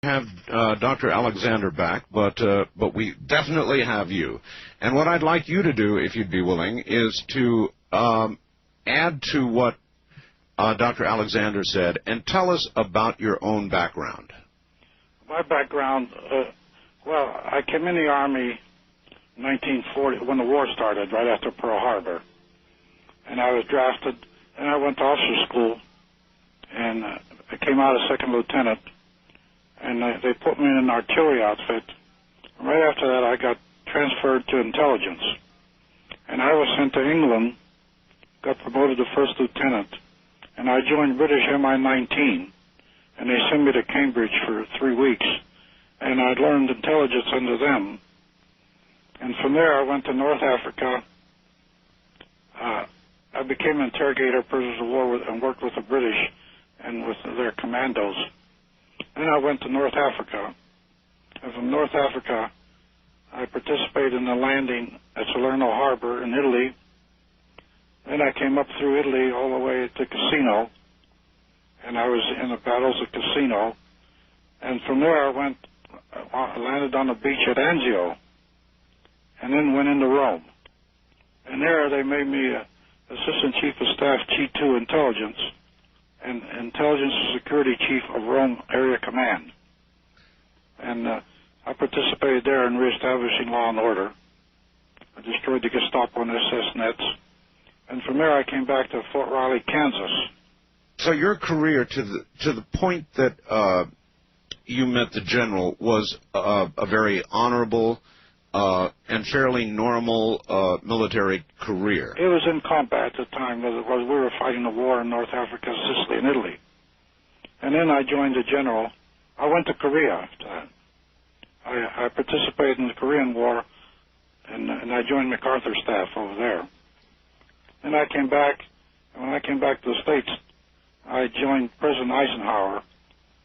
have Dr. Alexander back, but we definitely have you. And what I'd like you to do, if you'd be willing, is to add to what Dr. Alexander said and tell us about your own background. My background, well, I came in the Army in 1940 when the war started, right after Pearl Harbor. And I was drafted, and I went to officer school, and I came out as second lieutenant. And they put me in an artillery outfit. And right after that, I got transferred to intelligence. And I was sent to England, got promoted to first lieutenant, and I joined British MI-19. And they sent me to Cambridge for 3 weeks, and I learned intelligence under them. And from there, I went to North Africa. I became an interrogator, prisoners of war, and worked with the British and with their commandos. Then I went to North Africa, and from North Africa, I participated in the landing at Salerno Harbor in Italy. Then I came up through Italy all the way to Cassino, and I was in the battles of Cassino. And from there, I landed on the beach at Anzio, and then went into Rome. And there, they made me Assistant Chief of Staff G2 Intelligence, and Intelligence and Security Chief of Rome Area Command. And I participated there in reestablishing law and order. I destroyed the Gestapo and SS nets. And from there I came back to Fort Riley, Kansas. So your career, to the point that you met the general, was a very honorable and fairly normal military career. It was in combat at the time. We were fighting the war in North Africa, Sicily, and Italy. And then I joined the general. I went to Korea after that. I participated in the Korean War, and I joined MacArthur's staff over there. Then I came back, and when I came back to the States, I joined President Eisenhower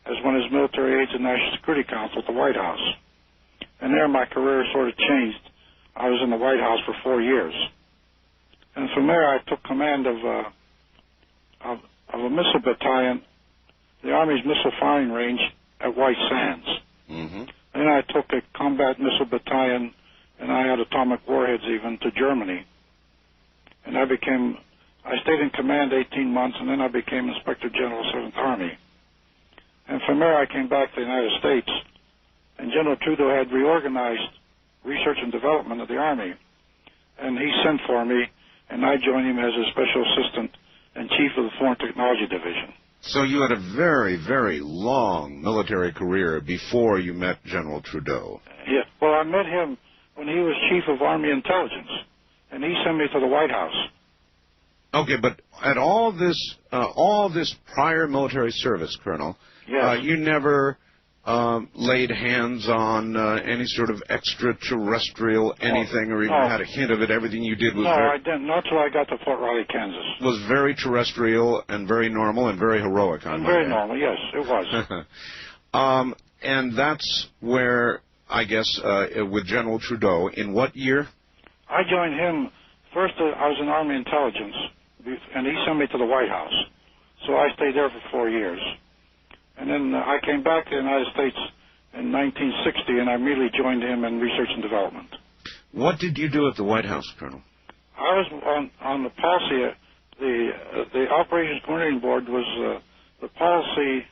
as one of his military aides in the National Security Council at the White House. And there my career sort of changed. I was in the White House for 4 years. And from there I took command of a missile battalion, the Army's missile firing range at White Sands. Mm-hmm. Then I took a combat missile battalion, and I had atomic warheads even, to Germany. And I stayed in command 18 months, and then I became Inspector General, 7th Army. And from there I came back to the United States, and General Trudeau had reorganized research and development of the Army. And he sent for me, and I joined him as a special assistant and chief of the Foreign Technology Division. So you had a very, very long military career before you met General Trudeau. Yeah. Well, I met him when he was chief of Army Intelligence, and he sent me to the White House. Okay, but at all this prior military service, Colonel, yes. You never laid hands on any sort of extraterrestrial anything, or even had a hint of it. Everything you did was I didn't. Not till I got to Fort Riley, Kansas. Was very terrestrial and very normal and very heroic. Very normal, yes, it was. And that's where, I guess, with General Trudeau, in what year? I joined him. First, I was in Army Intelligence, and he sent me to the White House. So I stayed there for 4 years. And then I came back to the United States in 1960, and I immediately joined him in research and development. What did you do at the White House, Colonel? I was on the policy. The Operations Coordinating Board was the policy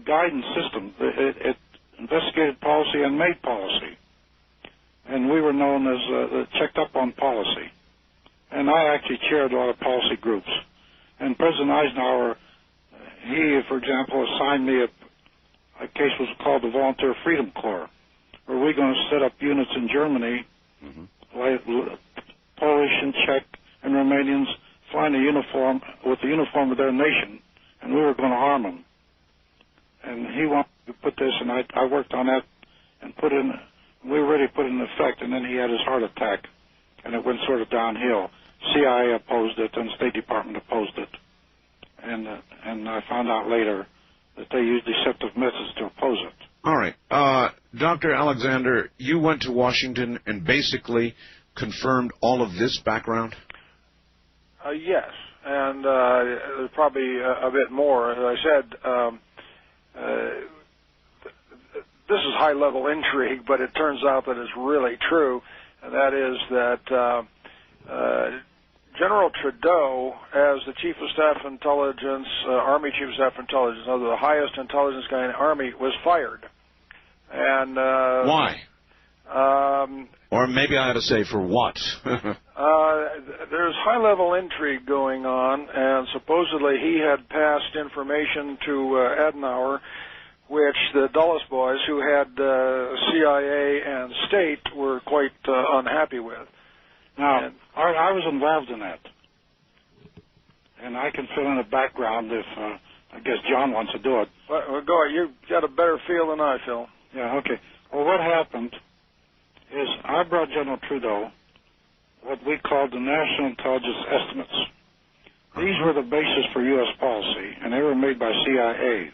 guidance system. It investigated policy and made policy. And we were known as checked up on policy. And I actually chaired a lot of policy groups. And President Eisenhower, he, for example, assigned me a case was called the Volunteer Freedom Corps, where we're going to set up units in Germany, like Polish and Czech and Romanians flying a uniform with the uniform of their nation, and we were going to arm them. And he wanted to put this, and I worked on that and we were ready to put it in effect, and then he had his heart attack, and it went sort of downhill. CIA opposed it, and the State Department opposed it. And I found out later that they used deceptive methods to oppose it. All right. Dr. Alexander, you went to Washington and basically confirmed all of this background? Yes, and there's probably a bit more. As I said, this is high-level intrigue, but it turns out that it's really true, and that is that General Trudeau, as the Chief of Staff Intelligence, Army Chief of Staff Intelligence, the highest intelligence guy in the Army, was fired. And why? Or maybe I ought to say for what? There's high-level intrigue going on, and supposedly he had passed information to Adenauer, which the Dulles boys, who had CIA and state, were quite unhappy with. Now, I was involved in that, and I can fill in the background if I guess John wants to do it. Well, go ahead. You've got a better feel than I feel. Yeah, okay. Well, what happened is I brought General Trudeau what we called the National Intelligence Estimates. These were the basis for U.S. policy, and they were made by CIA.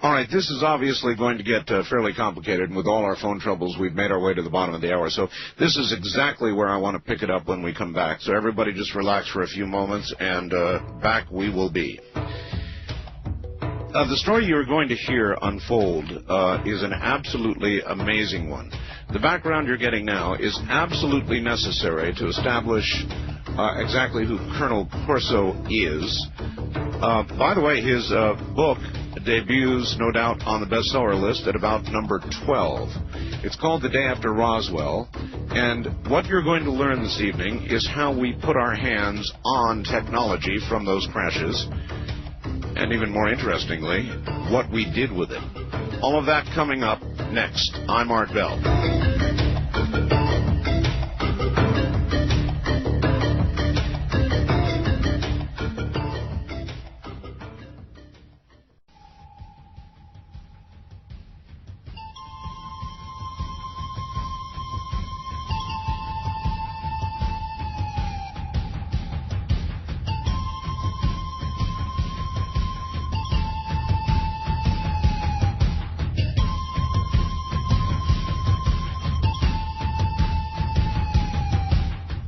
All right, this is obviously going to get fairly complicated, and with all our phone troubles, we've made our way to the bottom of the hour. So this is exactly where I want to pick it up when we come back. So everybody just relax for a few moments, and back we will be. The story you're going to hear unfold is an absolutely amazing one. The background you're getting now is absolutely necessary to establish exactly who Colonel Corso is. By the way, his book debuts, no doubt, on the bestseller list at about number 12. It's called The Day After Roswell, and what you're going to learn this evening is how we put our hands on technology from those crashes, and even more interestingly, what we did with it. All of that coming up next. I'm Art Bell.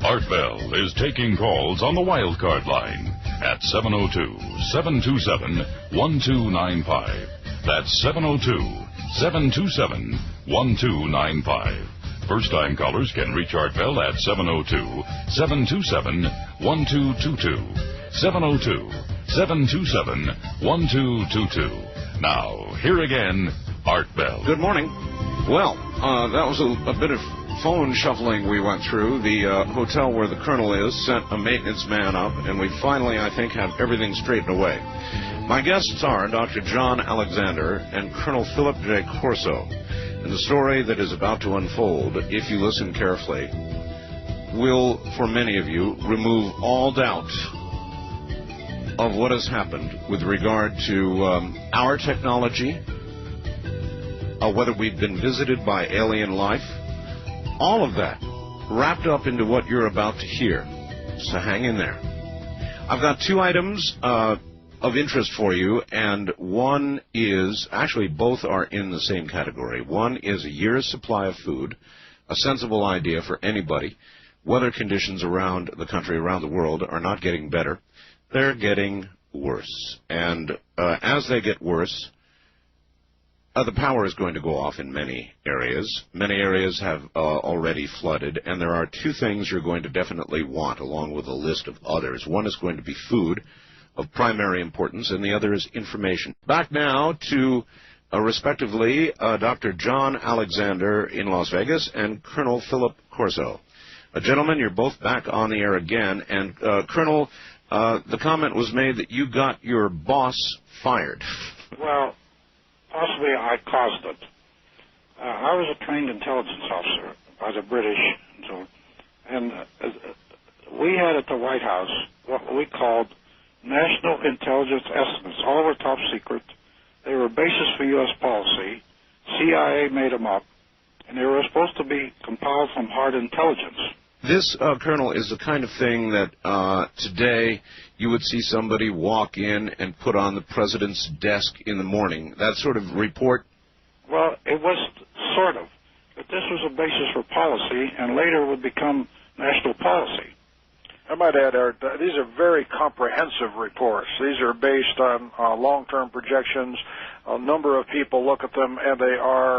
Art Bell is taking calls on the wildcard line at 702-727-1295. That's 702-727-1295. First-time callers can reach Art Bell at 702-727-1222. 702-727-1222. Now, here again, Art Bell. Good morning. Well, that was a bit of phone shuffling we went through. The hotel where the colonel is sent a maintenance man up, and we finally, I think, have everything straightened away. My guests are Dr. John Alexander and Colonel Phillip J. Corso. And the story that is about to unfold, if you listen carefully, will, for many of you, remove all doubt of what has happened with regard to our technology, whether we've been visited by alien life, all of that wrapped up into what you're about to hear. So hang in there. I've got two items of interest for you, and one is, actually both are in the same category. One is a year's supply of food, a sensible idea for anybody. Weather conditions around the country, around the world, are not getting better. They're getting worse. And as they get worse, the power is going to go off in many areas. Many areas have already flooded, and there are two things you're going to definitely want, along with a list of others. One is going to be food of primary importance, and the other is information. Back now to, respectively, Dr. John Alexander in Las Vegas and Colonel Phillip Corso. Gentlemen, you're both back on the air again, and Colonel, the comment was made that you got your boss fired. Well, possibly I caused it. I was a trained intelligence officer by the British, and we had at the White House what we called National Intelligence Estimates. All were top secret. They were basis for U.S. policy. CIA made them up, and they were supposed to be compiled from hard intelligence. This, Colonel, is the kind of thing that today you would see somebody walk in and put on the president's desk in the morning. That sort of report? Well, it was sort of. But this was a basis for policy, and later would become national policy. I might add, Art, these are very comprehensive reports. These are based on long-term projections. A number of people look at them, and they are